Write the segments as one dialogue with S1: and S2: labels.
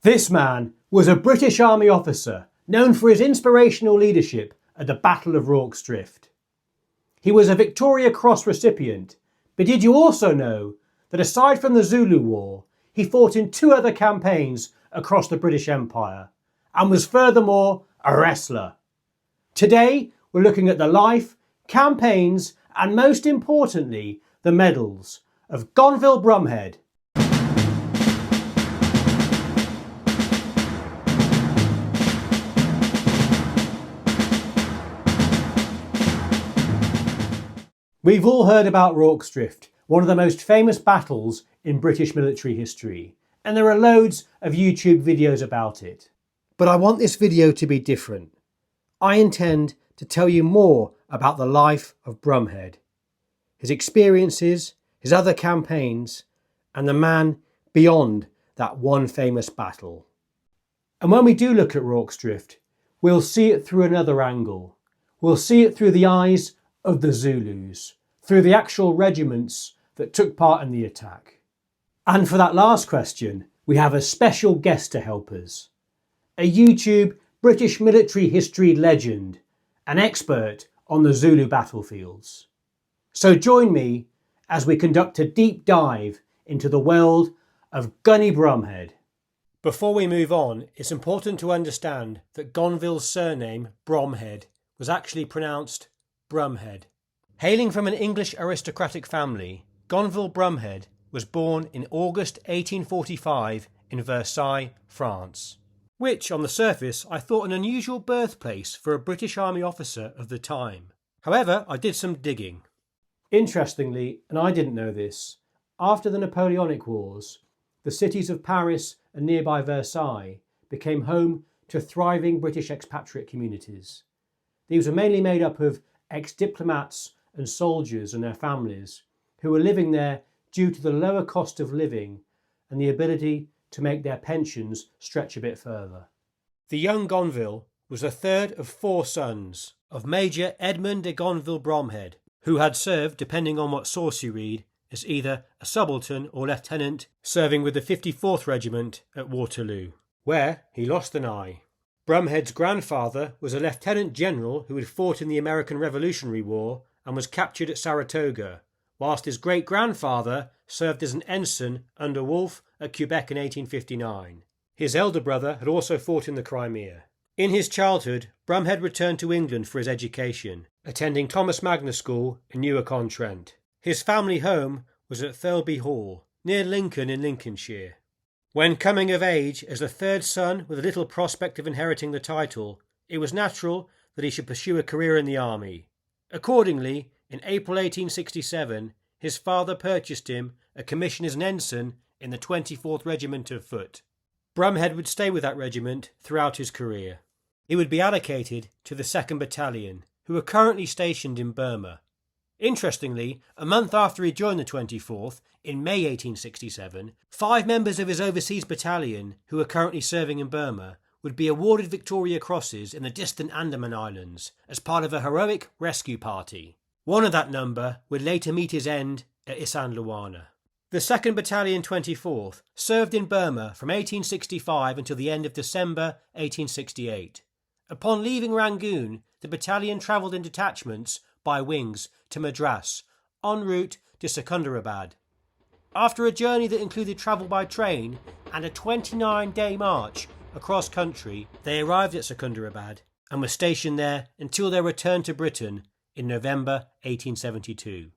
S1: This man was a British Army officer known for his inspirational leadership at the Battle of Rorke's Drift. He was a Victoria Cross recipient, but did you also know that aside from the Zulu War, he fought in 2 other campaigns across the British Empire and was furthermore a wrestler? Today, we're looking at the life, campaigns, and most importantly, the medals of Gonville Bromhead. We've all heard about Rorke's Drift, one of the most famous battles in British military history, and there are loads of YouTube videos about it. But I want this video to be different. I intend to tell you more about the life of Bromhead, his experiences, his other campaigns, and the man beyond that one famous battle. And when we do look at Rorke's Drift, we'll see it through another angle. We'll see it through the eyes of the Zulus, through the actual regiments that took part in the attack. And for that last question, we have a special guest to help us. A YouTube British military history legend, an expert on the Zulu battlefields. So join me as we conduct a deep dive into the world of Gunny Bromhead. Before we move on, it's important to understand that Gonville's surname, Bromhead, was actually pronounced Bromhead. Hailing from an English aristocratic family, Gonville Bromhead was born in August 1845 in Versailles, France, which on the surface I thought an unusual birthplace for a British Army officer of the time. However, I did some digging. Interestingly, and I didn't know this, after the Napoleonic Wars, the cities of Paris and nearby Versailles became home to thriving British expatriate communities. These were mainly made up of ex-diplomats and soldiers and their families who were living there due to the lower cost of living and the ability to make their pensions stretch a bit further. The young Gonville was the third of 4 sons of Major Edmund de Gonville Bromhead, who had served, depending on what source you read, as either a subaltern or lieutenant serving with the 54th Regiment at Waterloo, where he lost an eye. Bromhead's grandfather was a lieutenant general who had fought in the American Revolutionary War and was captured at Saratoga, whilst his great-grandfather served as an ensign under Wolfe at Quebec in 1859. His elder brother had also fought in the Crimea. In his childhood, Bromhead returned to England for his education, attending Thomas Magna School in Newark-on-Trent. His family home was at Thirlby Hall, near Lincoln in Lincolnshire. When coming of age as the third son with little prospect of inheriting the title, it was natural that he should pursue a career in the army. Accordingly, in April 1867, his father purchased him a commission as an ensign in the 24th Regiment of Foot. Bromhead would stay with that regiment throughout his career. He would be allocated to the 2nd Battalion, who were currently stationed in Burma. Interestingly, a month after he joined the 24th, in May 1867, 5 members of his overseas battalion, who were currently serving in Burma, would be awarded Victoria Crosses in the distant Andaman Islands as part of a heroic rescue party. One of that number would later meet his end at Isand Luwana. The 2nd Battalion 24th served in Burma from 1865 until the end of December 1868. Upon leaving Rangoon, the battalion travelled in detachments by wings to Madras, en route to Secunderabad. After a journey that included travel by train and a 29-day march across country, they arrived at Secunderabad and were stationed there until their return to Britain in November 1872.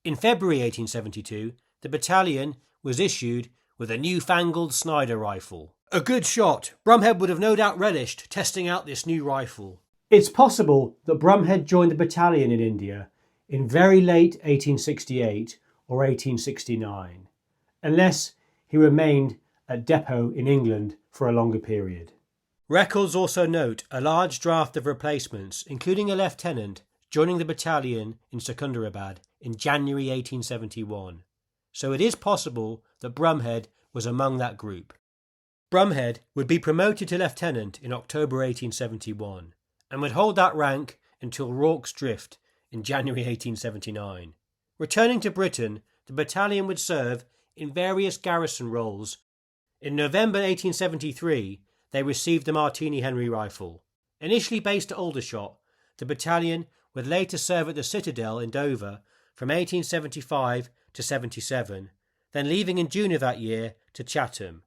S1: In February 1872, the battalion was issued with a newfangled Snider rifle. A good shot. Bromhead would have no doubt relished testing out this new rifle. It's possible that Bromhead joined the battalion in India in very late 1868 or 1869, unless he remained at depot in England for a longer period. Records also note a large draft of replacements, including a lieutenant, joining the battalion in Secunderabad in January 1871, so it is possible that Bromhead was among that group. Bromhead would be promoted to lieutenant in October 1871 and would hold that rank until Rorke's Drift in January 1879. Returning to Britain, the battalion would serve in various garrison roles In November 1873, they received the Martini Henry rifle. Initially based at Aldershot, the battalion would later serve at the Citadel in Dover from 1875 to 77, then leaving in June of that year to Chatham.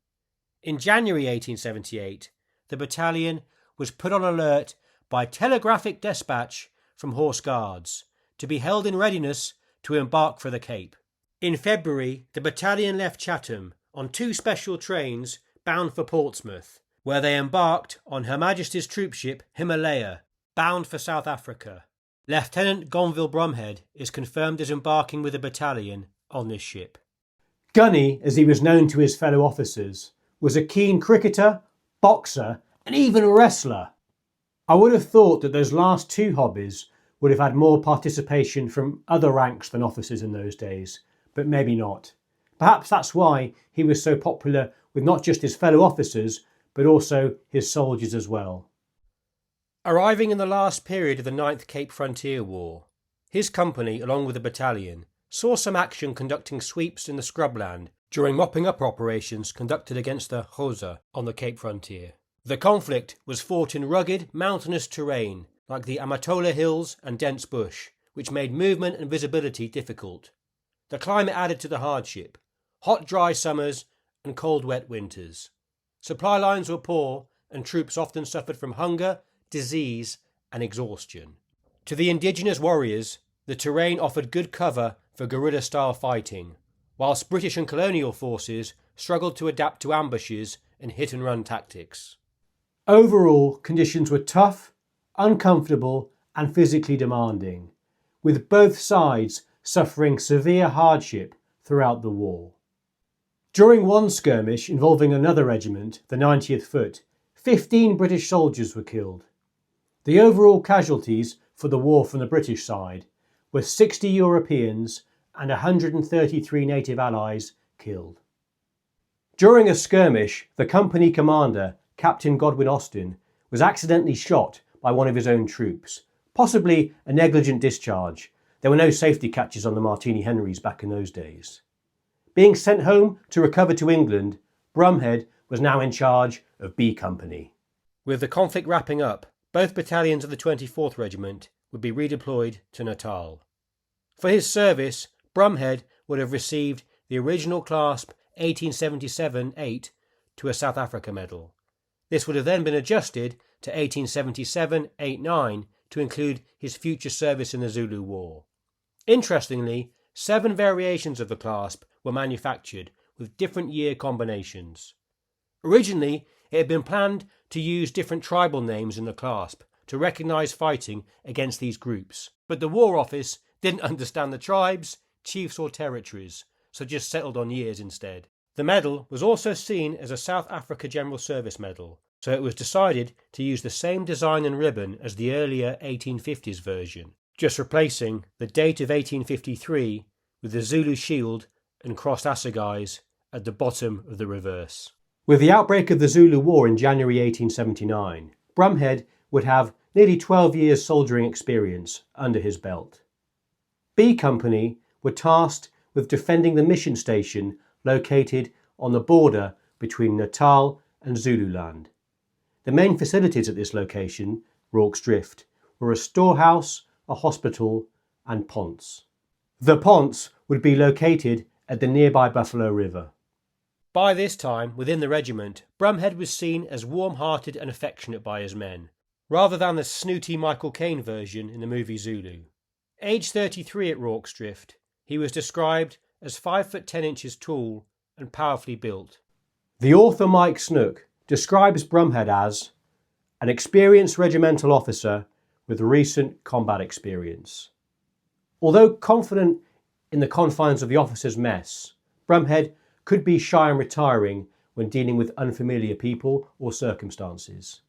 S1: In January 1878, the battalion was put on alert by telegraphic despatch from Horse Guards to be held in readiness to embark for the Cape. In February, the battalion left Chatham on 2 special trains bound for Portsmouth, where they embarked on Her Majesty's troopship Himalaya, bound for South Africa. Lieutenant Gonville Bromhead is confirmed as embarking with the battalion on this ship. Gunny, as he was known to his fellow officers, was a keen cricketer, boxer and even wrestler. I would have thought that those last 2 hobbies would have had more participation from other ranks than officers in those days, but maybe not. Perhaps that's why he was so popular with not just his fellow officers, but also his soldiers as well. Arriving in the last period of the 9th Cape Frontier War, his company, along with the battalion, saw some action conducting sweeps in the scrubland during mopping up operations conducted against the Xhosa on the Cape frontier. The conflict was fought in rugged, mountainous terrain like the Amatola Hills and dense bush, which made movement and visibility difficult. The climate added to the hardship: hot, dry summers and cold, wet winters. Supply lines were poor and troops often suffered from hunger, disease and exhaustion. To the indigenous warriors, the terrain offered good cover for guerrilla-style fighting, whilst British and colonial forces struggled to adapt to ambushes and hit-and-run tactics. Overall, conditions were tough, uncomfortable and physically demanding, with both sides suffering severe hardship throughout the war. During one skirmish involving another regiment, the 90th Foot, 15 British soldiers were killed. The overall casualties for the war from the British side were 60 Europeans and 133 native allies killed. During a skirmish, the company commander, Captain Godwin Austin, was accidentally shot by one of his own troops, possibly a negligent discharge. There were no safety catches on the Martini Henrys back in those days. Being sent home to recover to England, Bromhead was now in charge of B Company. With the conflict wrapping up, both battalions of the 24th Regiment would be redeployed to Natal. For his service, Bromhead would have received the original clasp 1877-8 to a South Africa medal. This would have then been adjusted to 1877-8-9 to include his future service in the Zulu War. Interestingly, 7 variations of the clasp were manufactured with different year combinations. Originally, it had been planned to use different tribal names in the clasp to recognise fighting against these groups, but the War Office didn't understand the tribes, chiefs or territories, so just settled on years instead. The medal was also seen as a South Africa General Service Medal, so it was decided to use the same design and ribbon as the earlier 1850s version, just replacing the date of 1853 with the Zulu shield and crossed assegais at the bottom of the reverse. With the outbreak of the Zulu War in January 1879, Bromhead would have nearly 12 years soldiering experience under his belt. B Company were tasked with defending the mission station located on the border between Natal and Zululand. The main facilities at this location, Rorke's Drift, were a storehouse, a hospital and ponds. The ponds would be located at the nearby Buffalo River. By this time, within the regiment, Bromhead was seen as warm-hearted and affectionate by his men, rather than the snooty Michael Caine version in the movie Zulu. Aged 33 at Rorke's Drift, he was described as 5 foot 10 inches tall and powerfully built. The author Mike Snook describes Bromhead as an experienced regimental officer with recent combat experience. Although confident in the confines of the officers' mess, Bromhead could be shy and retiring when dealing with unfamiliar people or circumstances.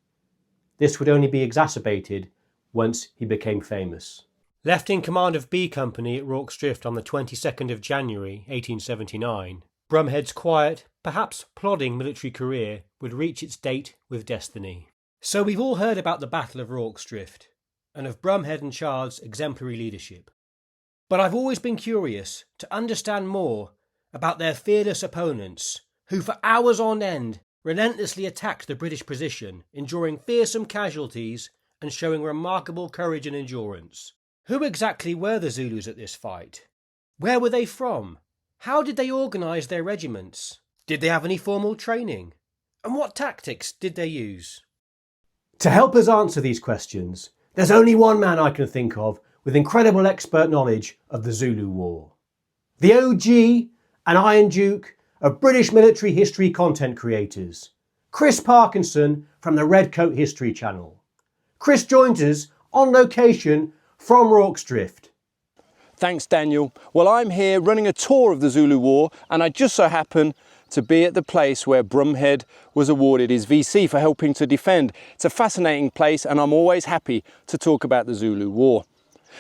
S1: This would only be exacerbated once he became famous. Left in command of B Company at Rorke's Drift on the 22nd of January 1879, Bromhead's quiet, perhaps plodding military career would reach its date with destiny. So we've all heard about the Battle of Rorke's Drift, and of Bromhead and Chard's exemplary leadership. But I've always been curious to understand more about their fearless opponents who for hours on end relentlessly attacked the British position, enduring fearsome casualties and showing remarkable courage and endurance. Who exactly were the Zulus at this fight? Where were they from? How did they organise their regiments? Did they have any formal training? And what tactics did they use? To help us answer these questions, there's only one man I can think of with incredible expert knowledge of the Zulu War. The OG and Iron Duke of British military history content creators, Chris Parkinson from the Redcoat History Channel. Chris joins us on location from Rorke's Drift.
S2: Thanks, Daniel. Well, I'm here running a tour of the Zulu War, and I just so happen to be at the place where Bromhead was awarded his VC for helping to defend. It's a fascinating place, and I'm always happy to talk about the Zulu War.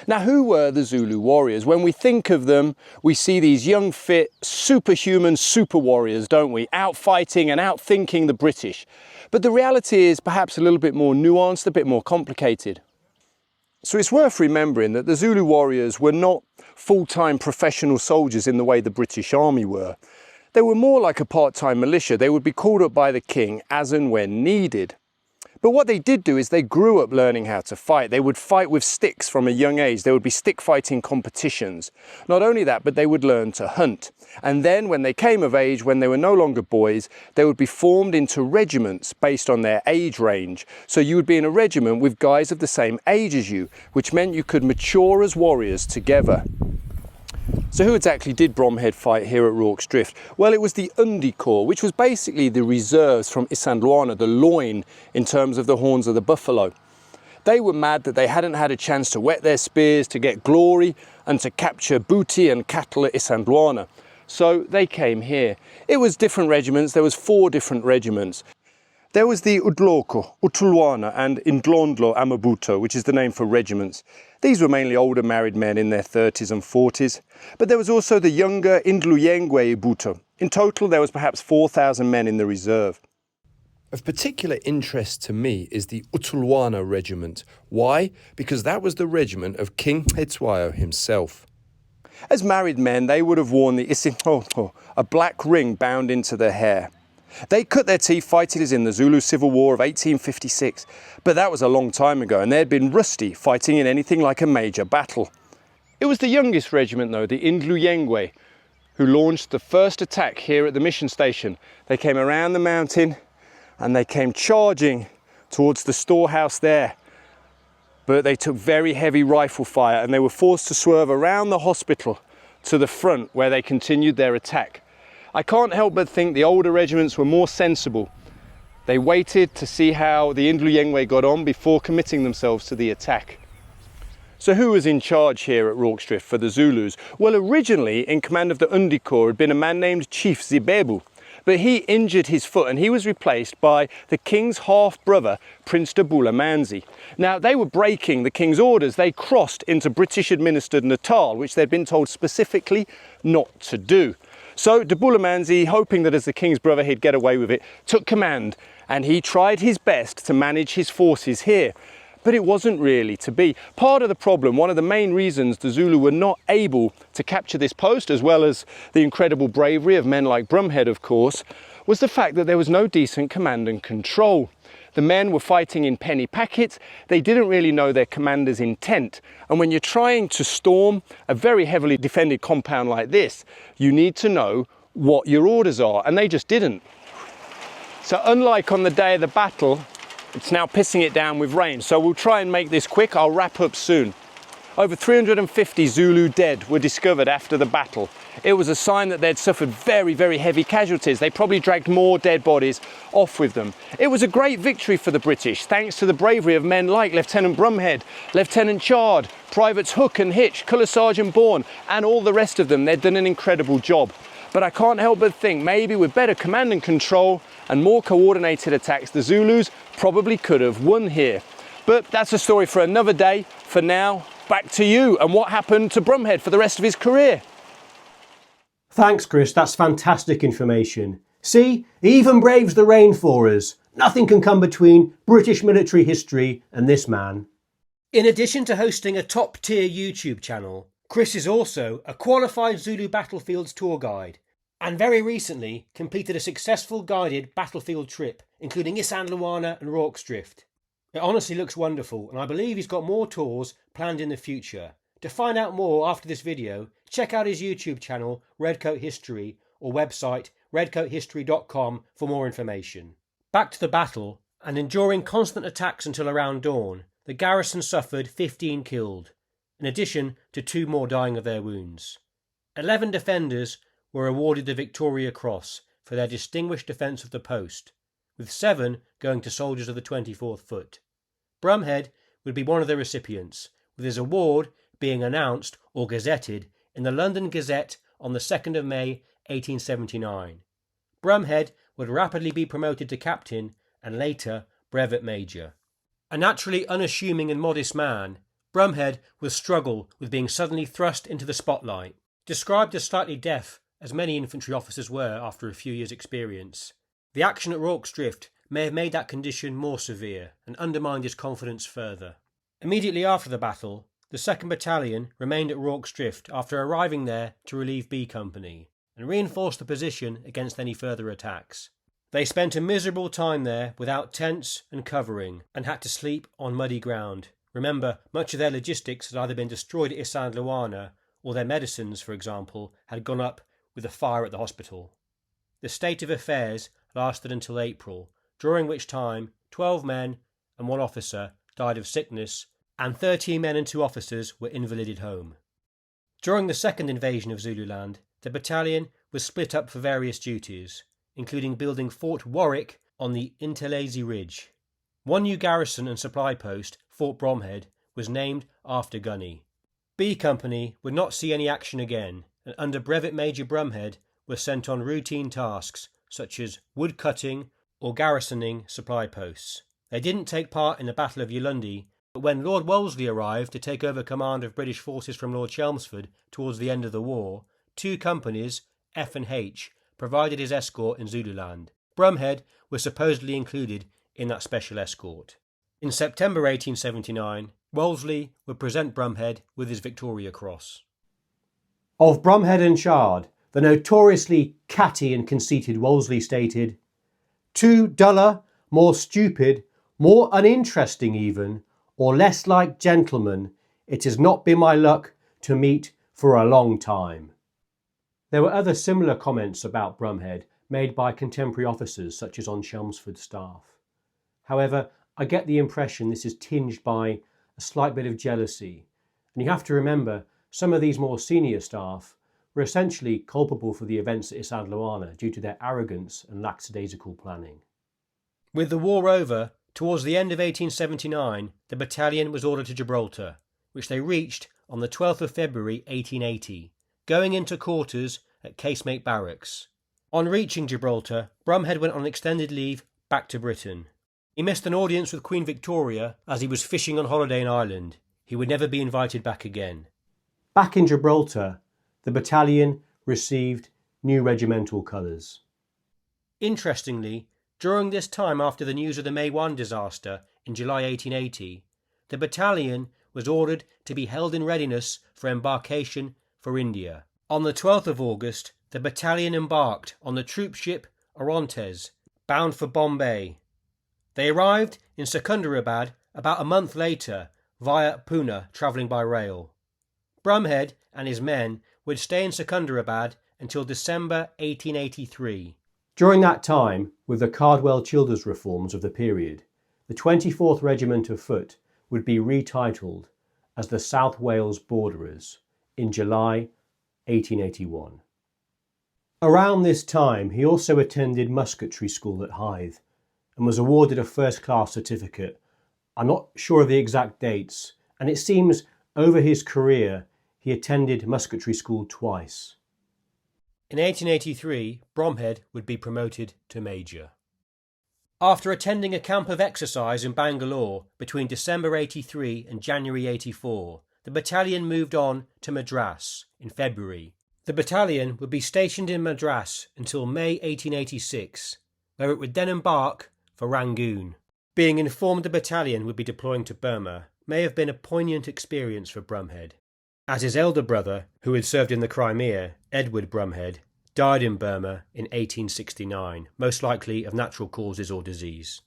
S2: Now, who were the Zulu Warriors? When we think of them, we see these young, fit, superhuman super warriors, don't we? Out fighting and out thinking the British. But the reality is perhaps a little bit more nuanced, a bit more complicated. So it's worth remembering that the Zulu Warriors were not full-time professional soldiers in the way the British Army were. They were more like a part-time militia. They would be called up by the king as and when needed. But what they did do is they grew up learning how to fight. They would fight with sticks from a young age. There would be stick fighting competitions. Not only that, but they would learn to hunt. And then when they came of age, when they were no longer boys, they would be formed into regiments based on their age range. So you would be in a regiment with guys of the same age as you, which meant you could mature as warriors together. So who exactly did Bromhead fight here at Rorke's Drift? Well, it was the Undi Corps, which was basically the reserves from Isandlwana, the loin in terms of the horns of the buffalo. They were mad that they hadn't had a chance to whet their spears, to get glory and to capture booty and cattle at Isandlwana. So they came here. It was different regiments. There was 4 different regiments. There was the Udloko, Utulwana and Indlondlo Amabuto, which is the name for regiments. These were mainly older married men in their 30s and 40s. But there was also the younger Indluyengwe Ibuto. In total, there was perhaps 4,000 men in the reserve.
S3: Of particular interest to me is the Utulwana regiment. Why? Because that was the regiment of King Hetswayo himself.
S2: As married men, they would have worn the Isinhoho, a black ring bound into their hair. They cut their teeth fighting as in the Zulu Civil War of 1856, but that was a long time ago and they had been rusty fighting in anything like a major battle. It was the youngest regiment though, the Indluyengwe, who launched the first attack here at the mission station. They came around the mountain and they came charging towards the storehouse there, but they took very heavy rifle fire and they were forced to swerve around the hospital to the front where they continued their attack. I can't help but think the older regiments were more sensible. They waited to see how the Indluyengwe got on before committing themselves to the attack. So who was in charge here at Rorke's Drift for the Zulus? Well, originally in command of the Undi Corps had been a man named Chief Zibebu, but he injured his foot and he was replaced by the king's half-brother, Prince Dabula Manzi. Now, they were breaking the king's orders. They crossed into British-administered Natal, which they'd been told specifically not to do. So Dabula Manzi, hoping that as the king's brother he'd get away with it, took command and he tried his best to manage his forces here. But it wasn't really to be. Part of the problem, one of the main reasons the Zulu were not able to capture this post, as well as the incredible bravery of men like Bromhead, of course, was the fact that there was no decent command and control. The men were fighting in penny packets. They didn't really know their commander's intent. And when you're trying to storm a very heavily defended compound like this, you need to know what your orders are, and they just didn't. So unlike on the day of the battle, it's now pissing it down with rain. So we'll try and make this quick. I'll wrap up soon. Over 350 Zulu dead were discovered after the battle. It was a sign that they'd suffered very, very heavy casualties. They probably dragged more dead bodies off with them. It was a great victory for the British, thanks to the bravery of men like Lieutenant Bromhead, Lieutenant Chard, Privates Hook and Hitch, Colour Sergeant Bourne, and all the rest of them. They'd done an incredible job. But I can't help but think maybe with better command and control and more coordinated attacks, the Zulus probably could have won here. But that's a story for another day. For now, back to you and what happened to Bromhead for the rest of his career.
S1: Thanks, Chris. That's fantastic information. See, he even braves the rain for us. Nothing can come between British military history and this man. In addition to hosting a top-tier YouTube channel, Chris is also a qualified Zulu battlefields tour guide. and very recently completed a successful guided battlefield trip, including Isand Luana and Rorke Drift. It honestly looks wonderful, and I believe he's got more tours planned in the future. To find out more after this video, check out his YouTube channel, Redcoat History, or website redcoathistory.com for more information. Back to the battle, and enduring constant attacks until around dawn, the garrison suffered 15 killed, in addition to 2 more dying of their wounds. 11 defenders were awarded the Victoria Cross for their distinguished defence of the post, with 7 going to soldiers of the 24th Foot. Bromhead would be one of the recipients, with his award being announced or gazetted in the London Gazette on the 2nd of May 1879. Bromhead would rapidly be promoted to captain and later brevet major. A naturally unassuming and modest man, Bromhead would struggle with being suddenly thrust into the spotlight. Described as slightly deaf, as many infantry officers were after a few years' experience, the action at Rorke Drift may have made that condition more severe and undermined his confidence further. Immediately after the battle, the 2nd Battalion remained at Rorke Drift after arriving there to relieve B Company and reinforce the position against any further attacks. They spent a miserable time there without tents and covering and had to sleep on muddy ground. Remember, much of their logistics had either been destroyed at Isand Luana or their medicines, for example, had gone up with a fire at the hospital. The state of affairs lasted until April, during which time 12 men and 1 officer died of sickness and 13 men and 2 officers were invalided home. During the second invasion of Zululand, the battalion was split up for various duties, including building Fort Warwick on the Interlazy Ridge. One new garrison and supply post, Fort Bromhead, was named after Gunny. B Company would not see any action again, and under Brevet Major Bromhead were sent on routine tasks such as wood cutting or garrisoning supply posts. They didn't take part in the Battle of Ulundi, but when Lord Wolseley arrived to take over command of British forces from Lord Chelmsford towards the end of the war, 2 companies, F and H, provided his escort in Zululand. Bromhead was supposedly included in that special escort. In September 1879, Wolseley would present Bromhead with his Victoria Cross. Of Bromhead and Chard, the notoriously catty and conceited Wolseley stated, "Two duller, more stupid, more uninteresting even, or less like gentlemen, it has not been my luck to meet for a long time." There were other similar comments about Bromhead made by contemporary officers such as on Chelmsford's staff. However, I get the impression this is tinged by a slight bit of jealousy, and you have to remember some of these more senior staff were essentially culpable for the events at Isand Luana due to their arrogance and lackadaisical planning. With the war over, towards the end of 1879, the battalion was ordered to Gibraltar, which they reached on the 12th of February 1880, going into quarters at Casemate Barracks. On reaching Gibraltar, Bromhead went on extended leave back to Britain. He missed an audience with Queen Victoria as he was fishing on holiday in Ireland. He would never be invited back again. Back in Gibraltar, the battalion received new regimental colours. Interestingly, during this time after the news of the May 1 disaster in July 1880, the battalion was ordered to be held in readiness for embarkation for India. On the 12th of August, the battalion embarked on the troop ship Orontes, bound for Bombay. They arrived in Secunderabad about a month later via Pune, travelling by rail. Bromhead and his men would stay in Secunderabad until December 1883. During that time, with the Cardwell-Childers reforms of the period, the 24th Regiment of Foot would be retitled as the South Wales Borderers in July 1881. Around this time, he also attended musketry school at Hythe and was awarded a first-class certificate. I'm not sure of the exact dates, and it seems over his career he attended musketry school twice. In 1883, Bromhead would be promoted to Major. After attending a camp of exercise in Bangalore between December 83 and January 84, the battalion moved on to Madras in February. The battalion would be stationed in Madras until May 1886, where it would then embark for Rangoon. Being informed the battalion would be deploying to Burma may have been a poignant experience for Bromhead, as his elder brother, who had served in the Crimea, Edward Bromhead, died in Burma in 1869, most likely of natural causes or disease.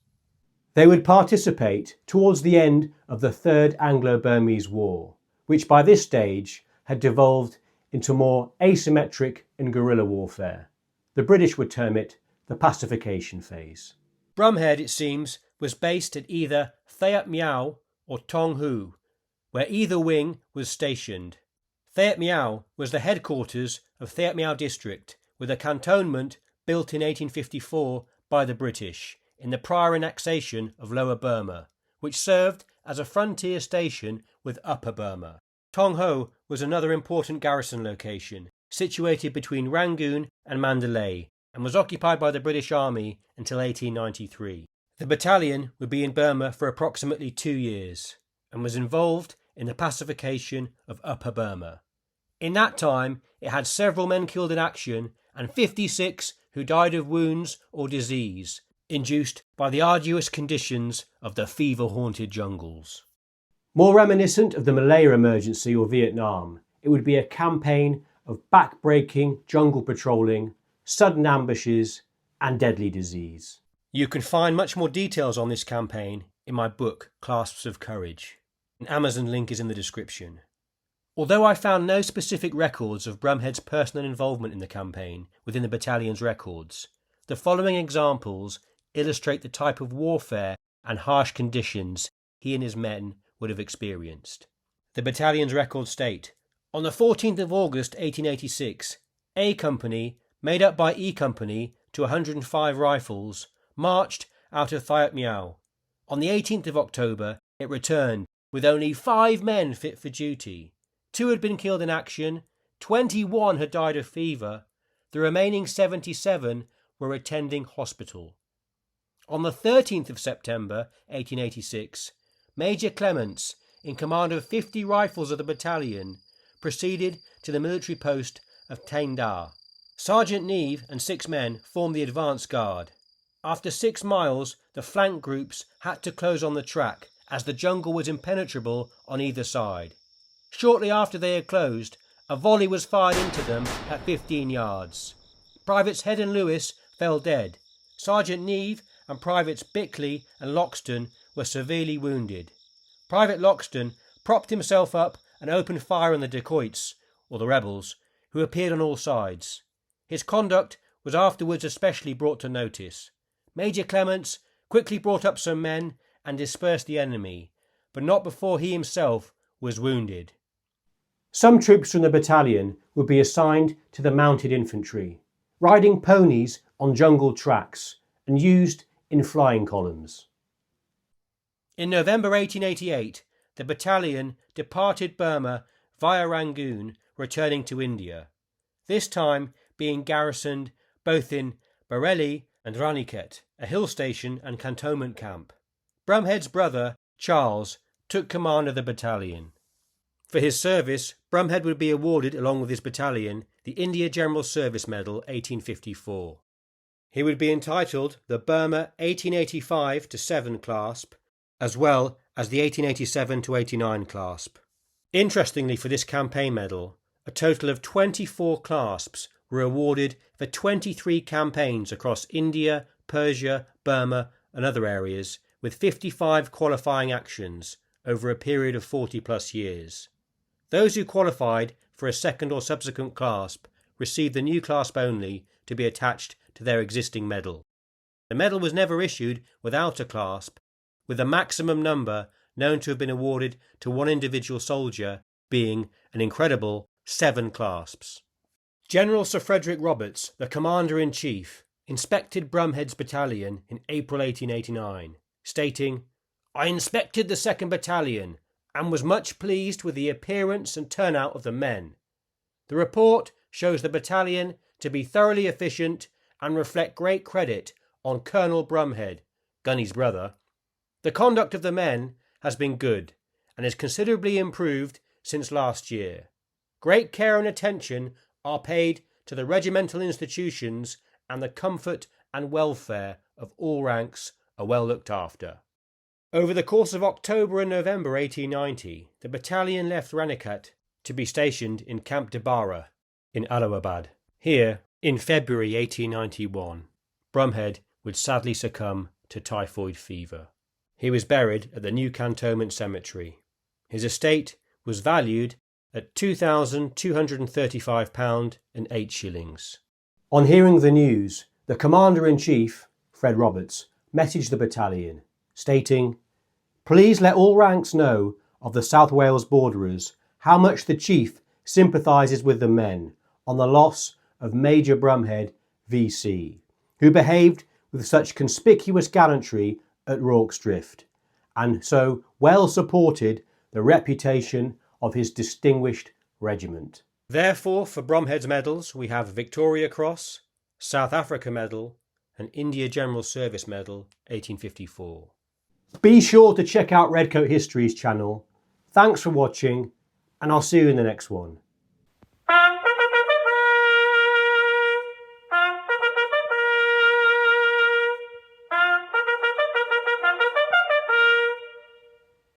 S1: They would participate towards the end of the Third Anglo-Burmese War, which by this stage had devolved into more asymmetric and guerrilla warfare. The British would term it the pacification phase. Bromhead, it seems, was based at either Thayat Miao or Tong Hu, where either wing was stationed. Thayat Miao was the headquarters of Thayat Miao District, with a cantonment built in 1854 by the British in the prior annexation of Lower Burma, which served as a frontier station with Upper Burma. Tong Ho was another important garrison location, situated between Rangoon and Mandalay, and was occupied by the British Army until 1893. The battalion would be in Burma for approximately 2 years, and was involved in the pacification of Upper Burma. In that time, it had several men killed in action and 56 who died of wounds or disease, induced by the arduous conditions of the fever-haunted jungles. More reminiscent of the Malaya emergency or Vietnam, it would be a campaign of back-breaking jungle patrolling, sudden ambushes, and deadly disease. You can find much more details on this campaign in my book, Clasps of Courage. An Amazon link is in the description. Although I found no specific records of Bromhead's personal involvement in the campaign within the battalion's records, the following examples illustrate the type of warfare and harsh conditions he and his men would have experienced. The battalion's records state, on the 14th of August 1886, A Company, made up by E Company to 105 rifles, marched out of Thayat Miao. On the 18th of October, it returned with only 5 men fit for duty. 2 had been killed in action, 21 had died of fever, the remaining 77 were attending hospital. On the 13th of September 1886, Major Clements, in command of 50 rifles of the battalion, proceeded to the military post of Tain Da. Sergeant Neve and 6 men formed the advance guard. After 6 miles, the flank groups had to close on the track as the jungle was impenetrable on either side. Shortly after they had closed, a volley was fired into them at 15 yards. Privates Head and Lewis fell dead. Sergeant Neve and Privates Bickley and Loxton were severely wounded. Private Loxton propped himself up and opened fire on the dacoits, or the rebels, who appeared on all sides. His conduct was afterwards especially brought to notice. Major Clements quickly brought up some men and dispersed the enemy, but not before he himself was wounded. Some troops from the battalion would be assigned to the mounted infantry, riding ponies on jungle tracks and used in flying columns. In November 1888, the battalion departed Burma via Rangoon, returning to India, this time being garrisoned both in Bareilly and Raniket, a hill station and cantonment camp. Bromhead's brother, Charles, took command of the battalion. For his service, Bromhead would be awarded, along with his battalion, the India General Service Medal 1854. He would be entitled the Burma 1885-7 clasp, as well as the 1887-89 clasp. Interestingly, for this campaign medal, a total of 24 clasps were awarded for 23 campaigns across India, Persia, Burma and other areas, with 55 qualifying actions over a period of 40 plus years. Those who qualified for a second or subsequent clasp received the new clasp only to be attached to their existing medal. The medal was never issued without a clasp, with the maximum number known to have been awarded to one individual soldier being an incredible 7 clasps. General Sir Frederick Roberts, the Commander-in-Chief, inspected Bromhead's battalion in April 1889, stating, "I inspected the 2nd Battalion and was much pleased with the appearance and turnout of the men. The report shows the battalion to be thoroughly efficient and reflect great credit on Colonel Bromhead, Gunny's brother. The conduct of the men has been good and is considerably improved since last year. Great care and attention are paid to the regimental institutions, and the comfort and welfare of all ranks are well looked after." Over the course of October and November 1890, the battalion left Raniket to be stationed in Camp Debara in Allahabad. Here, In February 1891, Bromhead would sadly succumb to typhoid fever. He was buried at the New Cantonment Cemetery. His estate was valued at £2,235 and 8 shillings. On hearing the news, the Commander-in-Chief, Fred Roberts, messaged the battalion, stating, "Please let all ranks know of the South Wales borderers how much the Chief sympathises with the men on the loss of Major Bromhead, VC, who behaved with such conspicuous gallantry at Rorke's Drift, and so well supported the reputation of his distinguished regiment." Therefore, for Bromhead's medals, we have Victoria Cross, South Africa Medal, and India General Service Medal 1854. Be sure to check out Redcoat History's channel. Thanks for watching, and I'll see you in the next one.